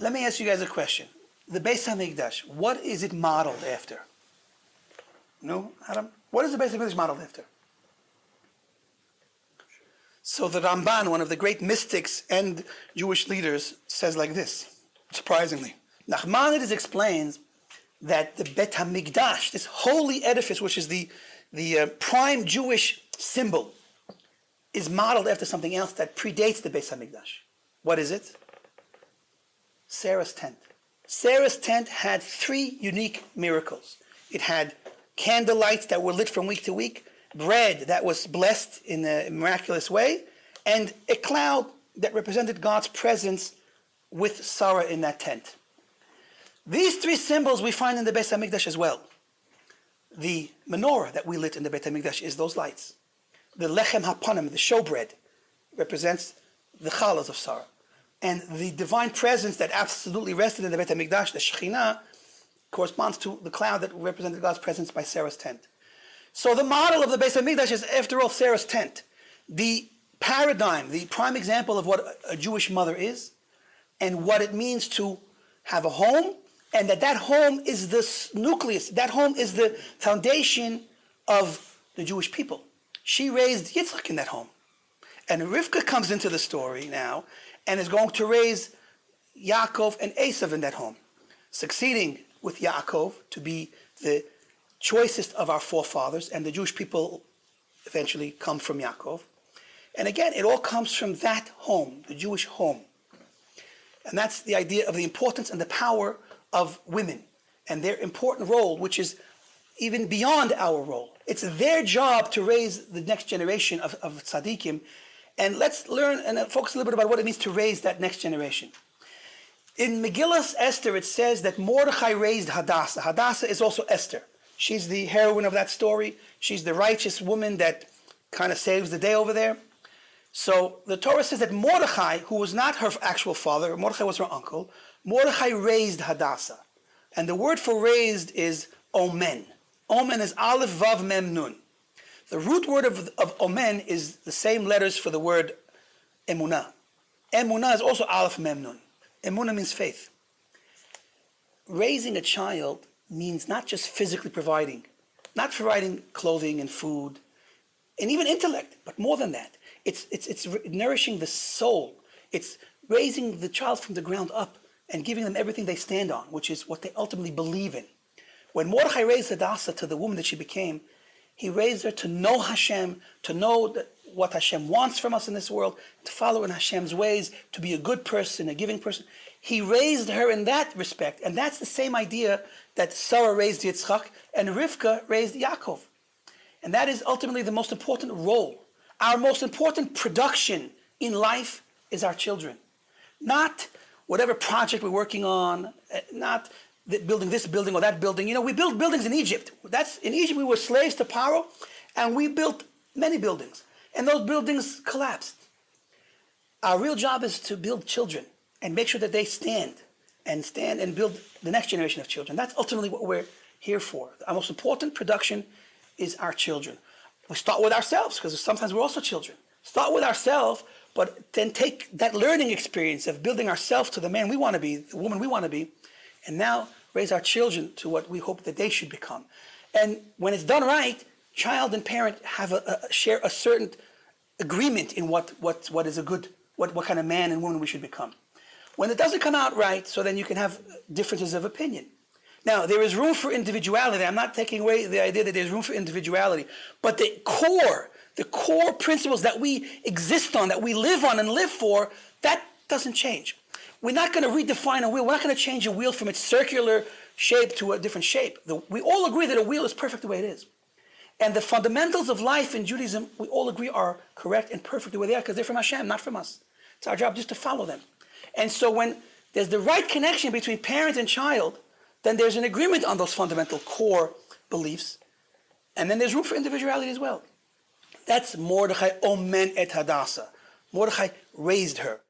let me ask you guys a question. The Beis HaMikdash, what is it modeled after? No, Adam? What is the Beis HaMikdash modeled after? So the Ramban, one of the great mystics and Jewish leaders, says like this, surprisingly. Nachmanides explains that the Bet HaMikdash, this holy edifice, which is the prime Jewish symbol, is modeled after something else that predates the Beis HaMikdash. What is it? Sarah's tent. Sarah's tent had 3 unique miracles. It had candlelights that were lit from week to week, bread that was blessed in a miraculous way, and a cloud that represented God's presence with Sarah in that tent. These 3 symbols we find in the Beis HaMikdash as well. The menorah that we lit in the Beit HaMikdash is those lights. The lechem hapanim, the showbread, represents the chalas of Sarah. And the divine presence that absolutely rested in the Beit HaMikdash, the Shekhinah, corresponds to the cloud that represented God's presence by Sarah's tent. So the model of the Beit HaMikdash is, after all, Sarah's tent. The paradigm, the prime example of what a Jewish mother is, and what it means to have a home, and that home is the nucleus, that home is the foundation of the Jewish people. She raised Yitzchak in that home. And Rivka comes into the story now and is going to raise Yaakov and Esav in that home, succeeding with Yaakov to be the choicest of our forefathers, and the Jewish people eventually come from Yaakov. And again, it all comes from that home, the Jewish home. And that's the idea of the importance and the power of women and their important role, which is even beyond our role. It's their job to raise the next generation of tzaddikim. And let's learn and focus a little bit about what it means to raise that next generation. In Megillas Esther, it says that Mordechai raised Hadassah. Hadassah is also Esther. She's the heroine of that story. She's the righteous woman that kind of saves the day over there. So the Torah says that Mordechai, who was not her actual father, Mordechai was her uncle, Mordechai raised Hadassah. And the word for raised is omen. Omen is Aleph Vav Mem Nun. The root word of omen is the same letters for the word emunah. Emunah is also Aleph Mem Nun. Emunah means faith. Raising a child means not just physically providing, not providing clothing and food, and even intellect, but more than that. It's nourishing the soul. It's raising the child from the ground up and giving them everything they stand on, which is what they ultimately believe in. When Mordechai raised Hadassah to the woman that she became, he raised her to know Hashem, to know what Hashem wants from us in this world, to follow in Hashem's ways, to be a good person, a giving person. He raised her in that respect, and that's the same idea that Sarah raised Yitzchak and Rivka raised Yaakov. And that is ultimately the most important role. Our most important production in life is our children. Not whatever project we're working on, not building this building or that building. You know, we built buildings in Egypt. In Egypt we were slaves to Paro, and we built many buildings. And those buildings collapsed. Our real job is to build children and make sure that they stand and build the next generation of children. That's ultimately what we're here for. Our most important production is our children. We start with ourselves, because sometimes we're also children. Start with ourselves, but then take that learning experience of building ourselves to the man we want to be, the woman we want to be, and now raise our children to what we hope that they should become. And when it's done right, child and parent have share a certain agreement in what is a good, what kind of man and woman we should become. When it doesn't come out right, so then you can have differences of opinion. Now, there is room for individuality. I'm not taking away the idea that there's room for individuality, but the core principles that we exist on, that we live on and live for, that doesn't change. We're not going to redefine a wheel. We're not going to change a wheel from its circular shape to a different shape. We all agree that a wheel is perfect the way it is. And the fundamentals of life in Judaism, we all agree are correct and perfect the way they are, because they're from Hashem, not from us. It's our job just to follow them. And so when there's the right connection between parent and child, then there's an agreement on those fundamental core beliefs. And then there's room for individuality as well. That's Mordechai Omen et Hadassah. Mordechai raised her.